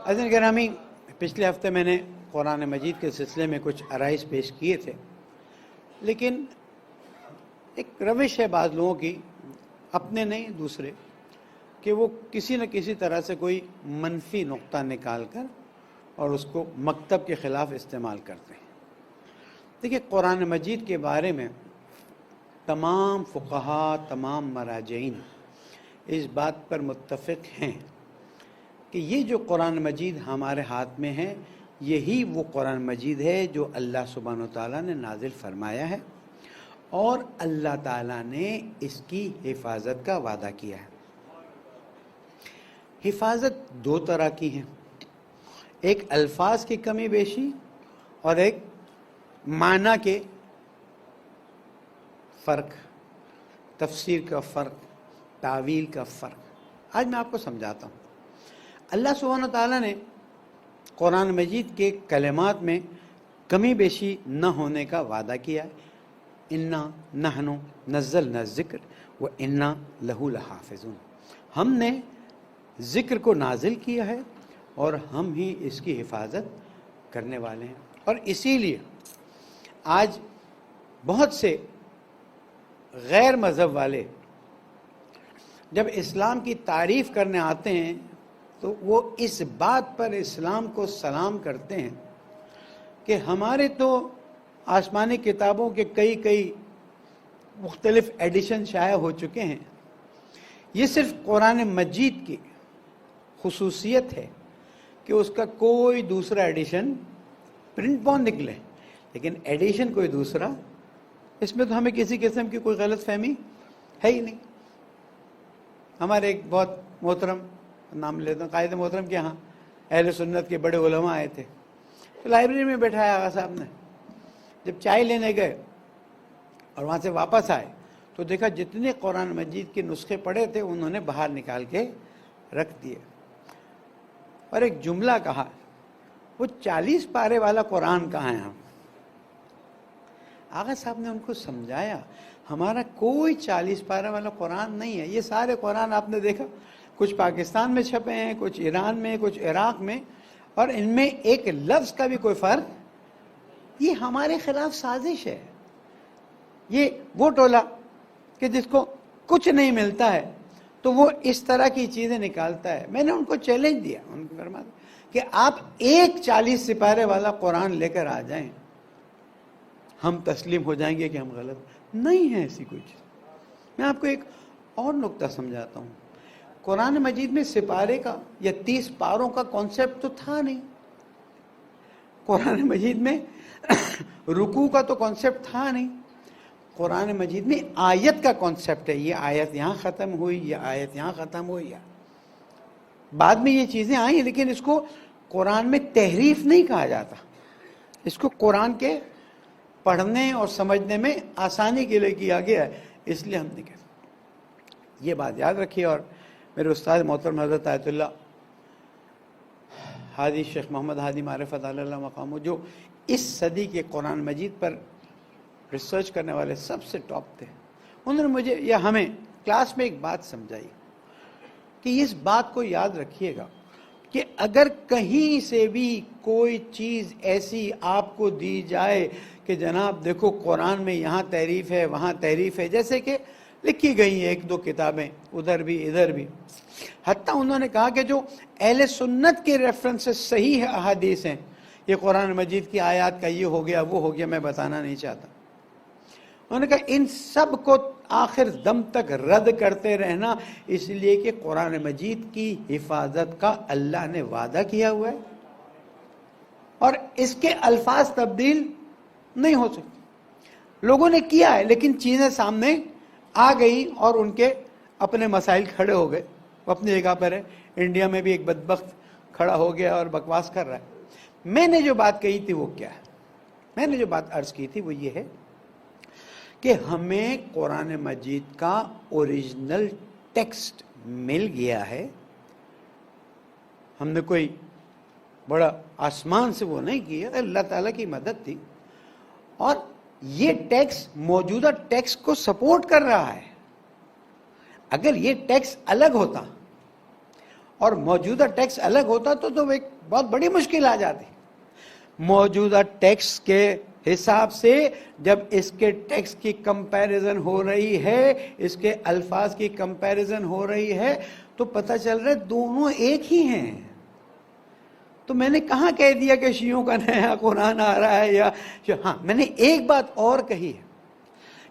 عزیزان گرامی، پچھلے ہفتے میں نے قرآن مجید کے سلسلے میں کچھ عرائض پیش کیے تھے، لیکن ایک روش ہے بعض لوگوں کی، اپنے نہیں دوسرے، کہ وہ کسی نہ کسی طرح سے کوئی منفی نقطہ نکال کر اور اس کو مکتب کے خلاف استعمال کرتے ہیں۔ دیکھیے، قرآن مجید کے بارے میں تمام فقہا، تمام مراجعین اس بات پر متفق ہیں کہ یہ جو قرآن مجید ہمارے ہاتھ میں ہے، یہی وہ قرآن مجید ہے جو اللہ سبحانہ و تعالیٰ نے نازل فرمایا ہے، اور اللہ تعالیٰ نے اس کی حفاظت کا وعدہ کیا ہے۔ حفاظت دو طرح کی ہیں، ایک الفاظ کی کمی بیشی اور ایک معنی کے فرق، تفسیر کا فرق، تعویل کا فرق۔ آج میں آپ کو سمجھاتا ہوں۔ اللہ سبحانہ تعالیٰ نے قرآن مجید کے کلمات میں کمی بیشی نہ ہونے کا وعدہ کیا ہے۔ انا نحن نزلنا الذکر و انا لہ لحافظون، ہم نے ذکر کو نازل کیا ہے اور ہم ہی اس کی حفاظت کرنے والے ہیں۔ اور اسی لیے آج بہت سے غیر مذہب والے جب اسلام کی تعریف کرنے آتے ہیں تو وہ اس بات پر اسلام کو سلام کرتے ہیں کہ ہمارے تو آسمانی کتابوں کے کئی مختلف ایڈیشن شائع ہو چکے ہیں، یہ صرف قرآن مجید کی خصوصیت ہے کہ اس کا کوئی دوسرا ایڈیشن پرنٹ پون نکلے، لیکن ایڈیشن کوئی دوسرا، اس میں تو ہمیں کسی قسم کی کوئی غلط فہمی ہے ہی نہیں۔ ہمارے ایک بہت محترم، نام لیتا ہوں، قائد محترم کے ہاں اہل سنت کے بڑے علماء آئے تھے، تو لائبریری میں بیٹھایا آغا صاحب نے، جب چائے لینے گئے اور وہاں سے واپس آئے تو دیکھا جتنے قرآن مجید کے نسخے پڑے تھے انہوں نے باہر نکال کے رکھ دیے، اور ایک جملہ کہا، وہ 40 پارے والا قرآن کہاں ہے؟ آغا صاحب نے ان کو سمجھایا ہمارا کوئی 40 پارے والا قرآن نہیں ہے، یہ سارے قرآن آپ نے دیکھا کچھ پاکستان میں چھپے ہیں، کچھ ایران میں، کچھ عراق میں، اور ان میں ایک لفظ کا بھی کوئی فرق، یہ ہمارے خلاف سازش ہے۔ یہ وہ ٹولہ کہ جس کو کچھ نہیں ملتا ہے تو وہ اس طرح کی چیزیں نکالتا ہے۔ میں نے ان کو چیلنج دیا، ان کو فرمایا کہ آپ ایک 40 سپارے والا قرآن لے کر آ جائیں، ہم تسلیم ہو جائیں گے کہ ہم غلط نہیں ہیں ایسی کوئی چیز۔ میں آپ کو ایک اور نقطہ سمجھاتا ہوں، قرآن مجید میں سپارے کا یا 30 پاروں کا کانسیپٹ تو تھا نہیں، قرآن مجید میں رکوع کا تو کانسیپٹ تھا نہیں، قرآن مجید میں آیت کا کانسیپٹ ہے، یہ آیت یہاں ختم ہوئی، یہ آیت یہاں ختم ہوئی، بعد میں یہ چیزیں آئیں، لیکن اس کو قرآن میں تحریف نہیں کہا جاتا، اس کو قرآن کے پڑھنے اور سمجھنے میں آسانی کے لیے کیا گیا ہے، اس لیے ہم نے کہا یہ بات یاد رکھیے۔ اور میرے استاد محترم حضرت آیت اللہ حاجی شیخ محمد ہادی معرفت اللہ مقامو، جو اس صدی کے قرآن مجید پر ریسرچ کرنے والے سب سے ٹاپ تھے، انہوں نے مجھے یا ہمیں کلاس میں ایک بات سمجھائی کہ اس بات کو یاد رکھیے گا کہ اگر کہیں سے بھی کوئی چیز ایسی آپ کو دی جائے کہ جناب دیکھو قرآن میں یہاں تحریف ہے، وہاں تحریف ہے، جیسے کہ لکھی گئی ہیں 1-2 کتابیں ادھر بھی ادھر بھی، حتیٰ انہوں نے کہا کہ جو اہل سنت کے ریفرنسز صحیح احادیث ہیں، یہ قرآن مجید کی آیات کا یہ ہو گیا وہ ہو گیا، میں بتانا نہیں چاہتا، انہوں نے کہا ان سب کو آخر دم تک رد کرتے رہنا، اس لیے کہ قرآن مجید کی حفاظت کا اللہ نے وعدہ کیا ہوا ہے اور اس کے الفاظ تبدیل نہیں ہو سکتے۔ لوگوں نے کیا ہے لیکن چیزیں سامنے آ گئی اور ان کے اپنے مسائل کھڑے ہو گئے، وہ اپنی جگہ پر ہے۔ انڈیا میں بھی ایک بدبخت کھڑا ہو گیا اور بکواس کر رہا ہے۔ میں نے جو بات کہی تھی وہ کیا ہے؟ میں نے جو بات عرض کی تھی وہ یہ ہے کہ ہمیں قرآن مجید کا اوریجنل ٹیکسٹ مل گیا ہے، ہم نے کوئی بڑا آسمان سے وہ نہیں کیا، اللہ تعالیٰ کی مدد تھی، اور یہ ٹیکس موجودہ ٹیکس کو سپورٹ کر رہا ہے۔ اگر یہ ٹیکس الگ ہوتا اور موجودہ ٹیکس الگ ہوتا تو ایک بہت بڑی مشکل آ جاتی. موجودہ ٹیکس کے حساب سے جب اس کے ٹیکس کی کمپیریزن ہو رہی ہے، اس کے الفاظ کی کمپیریزن ہو رہی ہے، تو پتہ چل رہا ہے دونوں ایک ہی ہیں. تو میں نے کہاں کہہ دیا کہ شیعوں کا نیا قرآن آ رہا ہے یا ہاں، میں نے ایک بات اور کہی ہے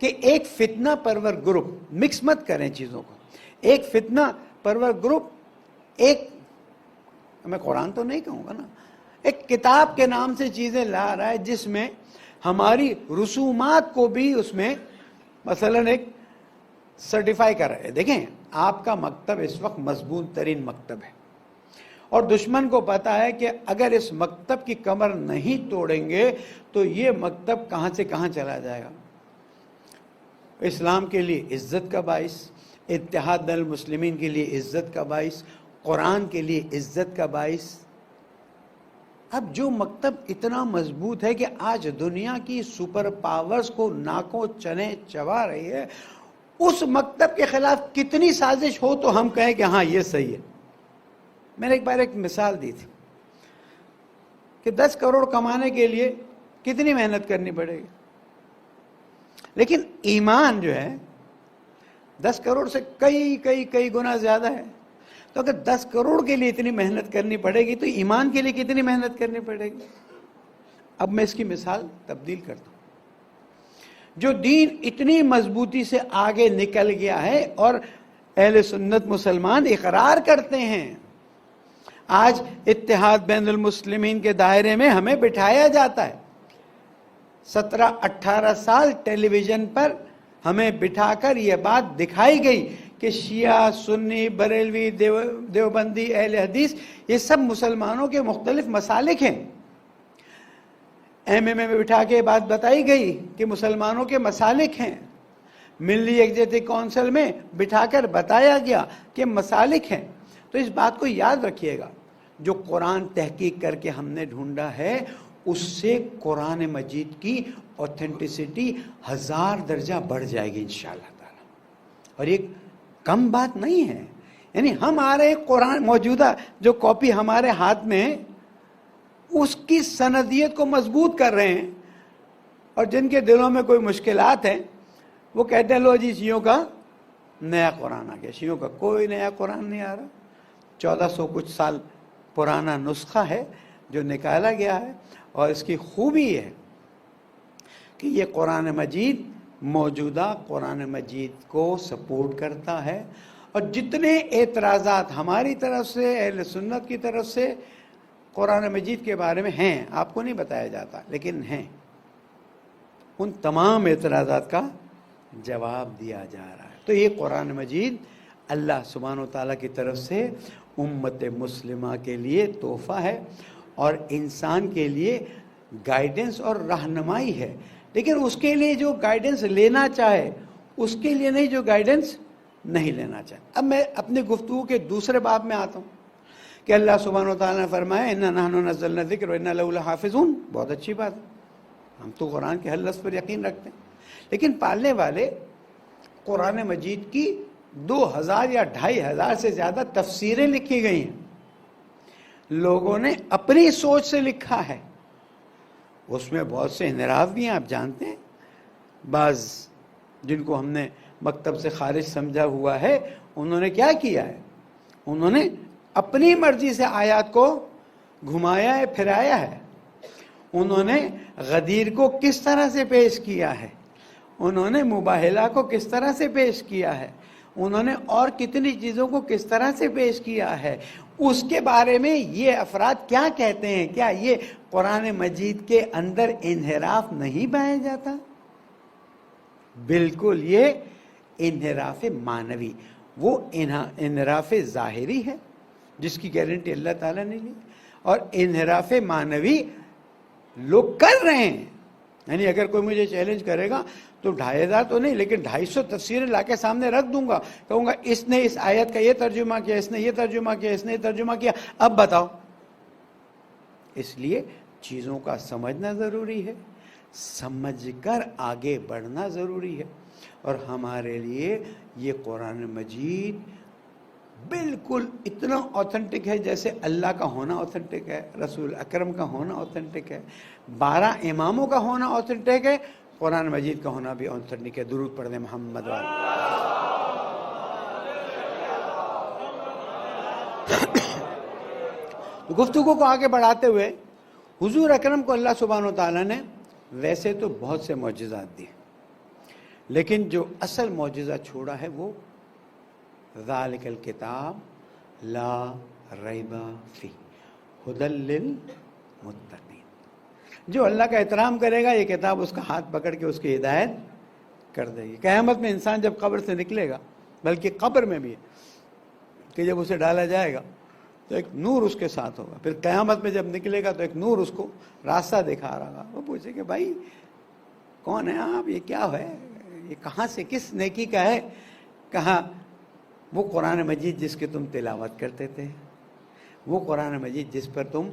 کہ ایک فتنہ پرور گروپ، مکس مت کریں چیزوں کو، ایک فتنہ پرور گروپ ایک، میں قرآن تو نہیں کہوں گا نا، ایک کتاب کے نام سے چیزیں لا رہا ہے جس میں ہماری رسومات کو بھی اس میں مثلا ایک سرٹیفائی کر رہے ہیں. دیکھیں آپ کا مکتب اس وقت مضبوط ترین مکتب ہے، اور دشمن کو پتا ہے کہ اگر اس مکتب کی کمر نہیں توڑیں گے تو یہ مکتب کہاں سے کہاں چلا جائے گا. اسلام کے لیے عزت کا باعث، اتحاد المسلمین کے لیے عزت کا باعث، قرآن کے لیے عزت کا باعث. اب جو مکتب اتنا مضبوط ہے کہ آج دنیا کی سپر پاورز کو ناکوں چنے چبا رہی ہے، اس مکتب کے خلاف کتنی سازش ہو تو ہم کہیں کہ ہاں یہ صحیح ہے. میں نے ایک بار ایک مثال دی تھی کہ 10 کروڑ کمانے کے لیے کتنی محنت کرنی پڑے گی، لیکن ایمان جو ہے 10 کروڑ سے کئی گنا زیادہ ہے. تو اگر 10 کروڑ کے لیے اتنی محنت کرنی پڑے گی تو ایمان کے لیے کتنی محنت کرنی پڑے گی. اب میں اس کی مثال تبدیل کرتا ہوں. جو دین اتنی مضبوطی سے آگے نکل گیا ہے اور اہل سنت مسلمان اقرار کرتے ہیں، آج اتحاد بین المسلمین کے دائرے میں ہمیں بٹھایا جاتا ہے. 17-18 سال ٹیلی ویژن پر ہمیں بٹھا کر یہ بات دکھائی گئی کہ شیعہ، سنی، بریلوی، دیوبندی، اہل حدیث، یہ سب مسلمانوں کے مختلف مسالک ہیں. ایم اے میں بٹھا کے بات بتائی گئی کہ مسلمانوں کے مسالک ہیں. ملی یکجہتی کونسل میں بٹھا کر بتایا گیا کہ مسالک ہیں. تو اس بات کو یاد رکھیے گا، جو قرآن تحقیق کر کے ہم نے ڈھونڈا ہے اس سے قرآن مجید کی اوتھینٹسٹی 1000 درجہ بڑھ جائے گی انشاءاللہ تعالی. اور یہ کم بات نہیں ہے. یعنی ہمارے قرآن موجودہ جو کاپی ہمارے ہاتھ میں ہے اس کی سندیت کو مضبوط کر رہے ہیں، اور جن کے دلوں میں کوئی مشکلات ہیں وہ کہتے ہیں لو جی شیعوں کا نیا قرآن آ گیا. شیعوں کا کوئی نیا قرآن نہیں آ رہا. 1400 کچھ سال پرانا نسخہ ہے جو نکالا گیا ہے، اور اس کی خوبی یہ ہے کہ یہ قرآن مجید موجودہ قرآن مجید کو سپورٹ کرتا ہے. اور جتنے اعتراضات ہماری طرف سے، اہل سنت کی طرف سے قرآن مجید کے بارے میں ہیں، آپ کو نہیں بتایا جاتا لیکن ہیں، ان تمام اعتراضات کا جواب دیا جا رہا ہے. تو یہ قرآن مجید اللہ سبحانہ و تعالیٰ کی طرف سے امت مسلمہ کے لیے تحفہ ہے اور انسان کے لیے گائیڈنس اور رہنمائی ہے. لیکن اس کے لیے جو گائیڈنس لینا چاہے، اس کے لیے نہیں جو گائیڈنس نہیں لینا چاہے. اب میں اپنی گفتگو کے دوسرے باب میں آتا ہوں کہ اللہ سبحانہ و تعالیٰ نے فرمایا اِنَّا نَحْنُ نَزَّلْنَا الذِّكْرَ وَإِنَّا لَهُ لَحَافِظُونَ. بہت اچھی بات ہے، ہم تو قرآن کے ہر لفظ پر یقین رکھتے ہیں. لیکن پالنے والے قرآن مجید کی 2000 یا 2500 سے زیادہ تفسیریں لکھی گئی ہیں. لوگوں نے اپنی سوچ سے لکھا ہے، اس میں بہت سے انحراف بھی ہیں. آپ جانتے ہیں بعض جن کو ہم نے مکتب سے خارج سمجھا ہوا ہے، انہوں نے کیا کیا ہے، انہوں نے اپنی مرضی سے آیات کو گھمایا ہے، پھرایا ہے. انہوں نے غدیر کو کس طرح سے پیش کیا ہے، انہوں نے مباہلہ کو کس طرح سے پیش کیا ہے، انہوں نے اور کتنی چیزوں کو کس طرح سے پیش کیا ہے، اس کے بارے میں یہ افراد کیا کہتے ہیں. کیا یہ قرآن مجید کے اندر انحراف نہیں پایا جاتا؟ بالکل، یہ انحراف معنوی، وہ انحراف ظاہری ہے جس کی گارنٹی اللہ تعالیٰ نے لی، اور انحراف معنوی لوگ کر رہے ہیں. یعنی اگر کوئی مجھے چیلنج کرے گا تو 2500 تو نہیں لیکن 250 تفسیریں لا کے سامنے رکھ دوں گا، کہوں گا اس نے اس آیت کا یہ ترجمہ کیا، اس نے یہ ترجمہ کیا، اس نے یہ ترجمہ کیا، اب بتاؤ. اس لیے چیزوں کا سمجھنا ضروری ہے، سمجھ کر آگے بڑھنا ضروری ہے. اور ہمارے لیے یہ قرآن مجید بالکل اتنا اوتھینٹک ہے جیسے اللہ کا ہونا اوتھینٹک ہے، رسول اکرم کا ہونا اوتھینٹک ہے، 12 اماموں کا ہونا اوتھینٹک ہے، قرآن مجید کا ہونا بھی اوتھینٹک ہے۔ درود پڑھ دیں محمد والے۔ گفتگو کو آگے بڑھاتے ہوئے حضور اکرم کو اللہ سبحانہ و تعالیٰ نے ویسے تو بہت سے معجزات دیے، لیکن جو اصل معجزہ چھوڑا ہے وہ ذالک الکتاب لا ریب فیہ ھدی للمتقین۔ جو اللہ کا احترام کرے گا یہ کتاب اس کا ہاتھ پکڑ کے اس کی ہدایت کر دے گی۔ قیامت میں انسان جب قبر سے نکلے گا، بلکہ قبر میں بھی ہے کہ جب اسے ڈالا جائے گا تو ایک نور اس کے ساتھ ہوگا، پھر قیامت میں جب نکلے گا تو ایک نور اس کو راستہ دکھا رہا گا۔ وہ پوچھے کہ بھائی کون ہے آپ، یہ کیا ہے، یہ کہاں سے، کس نیکی کا ہے؟ کہا وہ قرآن مجید جس کی تم تلاوت کرتے تھے، وہ قرآن مجید جس پر تم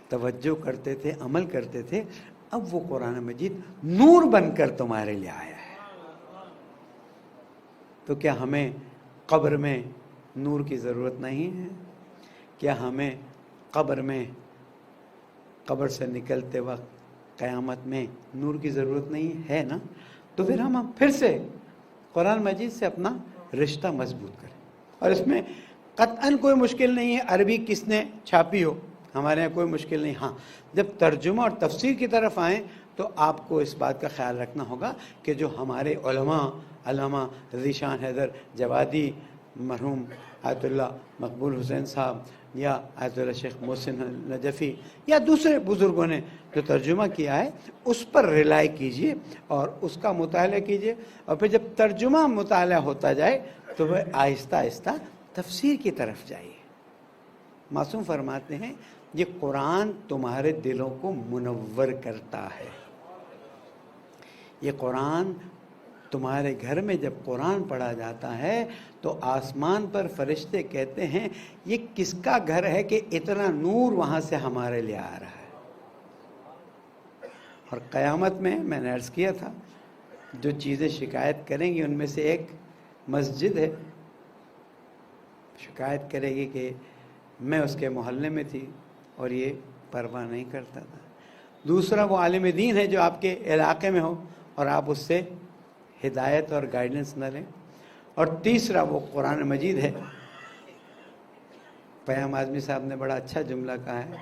توجہ کرتے تھے، عمل کرتے تھے، اب وہ قرآن مجید نور بن کر تمہارے لیے آیا ہے۔ تو کیا ہمیں قبر میں نور کی ضرورت نہیں ہے؟ کیا ہمیں قبر سے نکلتے وقت قیامت میں نور کی ضرورت نہیں ہے نا؟ تو پھر ہم پھر سے قرآن مجید سے اپنا رشتہ مضبوط کریں۔ اور اس میں قطعاً کوئی مشکل نہیں ہے عربی کس نے چھاپی ہو، ہمارے یہاں کوئی مشکل نہیں۔ ہاں جب ترجمہ اور تفسیر کی طرف آئیں تو آپ کو اس بات کا خیال رکھنا ہوگا کہ جو ہمارے علامہ ذیشان حیدر جوادی، مرحوم آیت اللہ مقبول حسین صاحب، یا آیت اللہ شیخ محسن نجفی، یا دوسرے بزرگوں نے جو ترجمہ کیا ہے اس پر ریلائی کیجئے اور اس کا مطالعہ کیجئے، اور پھر جب ترجمہ مطالعہ ہوتا جائے تو وہ آہستہ آہستہ تفسیر کی طرف جائیے۔ معصوم فرماتے ہیں یہ قرآن تمہارے دلوں کو منور کرتا ہے۔ یہ قرآن تمہارے گھر میں جب قرآن پڑھا جاتا ہے تو آسمان پر فرشتے کہتے ہیں یہ کس کا گھر ہے کہ اتنا نور وہاں سے ہمارے لیے آ رہا ہے۔ اور قیامت میں نے عرض کیا تھا جو چیزیں شکایت کریں گی ان میں سے ایک مسجد ہے، شکایت کرے گی کہ میں اس کے محلے میں تھی اور یہ پرواہ نہیں کرتا تھا۔ دوسرا وہ عالم دین ہے جو آپ کے علاقے میں ہو اور آپ اس سے ہدایت اور گائیڈنس نہ لیں۔ اور تیسرا وہ قرآن مجید ہے۔ پیام اعظمی صاحب نے بڑا اچھا جملہ کہا ہے،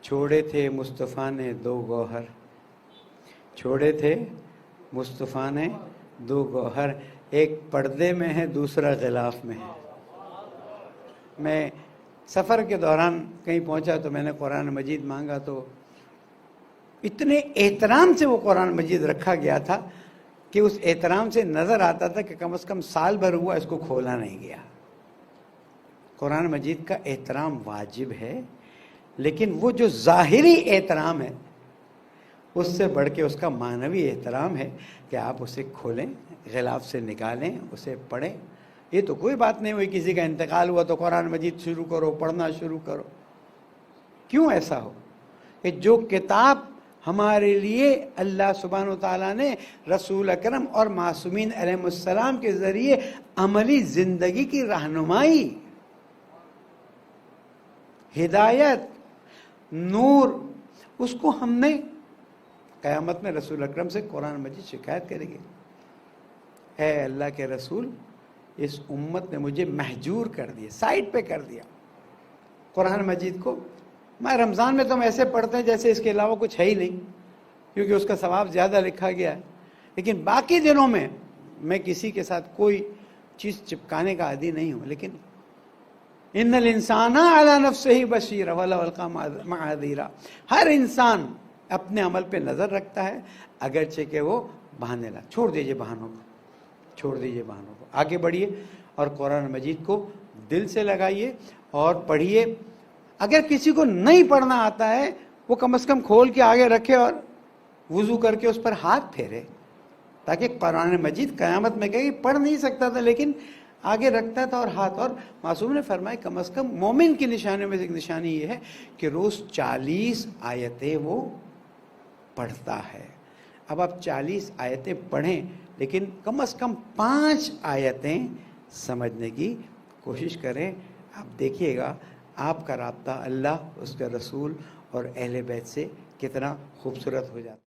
چھوڑے تھے مصطفیٰ نے 2 گوہر، چھوڑے تھے مصطفیٰ نے 2 گوہر، ایک پردے میں ہے دوسرا غلاف میں ہے۔ میں سفر کے دوران کہیں پہنچا تو میں نے قرآن مجید مانگا تو اتنے احترام سے وہ قرآن مجید رکھا گیا تھا کہ اس احترام سے نظر آتا تھا کہ کم از کم سال بھر ہوا اس کو کھولا نہیں گیا۔ قرآن مجید کا احترام واجب ہے، لیکن وہ جو ظاہری احترام ہے اس سے بڑھ کے اس کا معنوی احترام ہے کہ آپ اسے کھولیں، غلاف سے نکالیں، اسے پڑھیں۔ یہ تو کوئی بات نہیں ہوئی کسی کا انتقال ہوا تو قرآن مجید شروع کرو، پڑھنا شروع کرو۔ کیوں ایسا ہو کہ جو کتاب ہمارے لیے اللہ سبحانہ و تعالیٰ نے رسول اکرم اور معصومین علیہ السلام کے ذریعے عملی زندگی کی رہنمائی، ہدایت، نور، اس کو ہم نے قیامت میں رسول اکرم سے قرآن مجید شکایت کرے گی، اے اللہ کے رسول اس امت نے مجھے محجور کر دیا، سائڈ پہ کر دیا۔ قرآن مجید کو میں رمضان میں تو ہم ایسے پڑھتے ہیں جیسے اس کے علاوہ کچھ ہے ہی نہیں، کیونکہ اس کا ثواب زیادہ لکھا گیا ہے، لیکن باقی دنوں میں میں کسی کے ساتھ کوئی چیز چپکانے کا عادی نہیں ہوں۔ لیکن ان الانسان علی نفسہ بصیر ولو القی معاذیرا، ہر انسان اپنے عمل پہ نظر رکھتا ہے اگرچہ کہ وہ بہانے لا۔ چھوڑ دیجئے بہانوں کو، چھوڑ دیجئے بہانوں کو، آگے بڑھیے اور قرآن مجید کو دل سے لگائیے اور پڑھیے۔ اگر کسی کو نہیں پڑھنا آتا ہے وہ کم از کم کھول کے آگے رکھے اور وضو کر کے اس پر ہاتھ پھیرے، تاکہ قرآن مجید قیامت میں کہے پڑھ نہیں سکتا تھا لیکن آگے رکھتا تھا اور ہاتھ۔ اور معصوم نے فرمایا کم از کم مومن کی نشانیوں میں سے ایک نشانی یہ ہے کہ روز 40 آیتیں وہ پڑھتا ہے۔ اب آپ 40 آیتیں پڑھیں لیکن کم از کم 5 آیتیں سمجھنے کی کوشش کریں. آپ دیکھیے گا آپ کا رابطہ اللہ، اس کے رسول اور اہل بیت سے کتنا خوبصورت ہو جاتا ہے.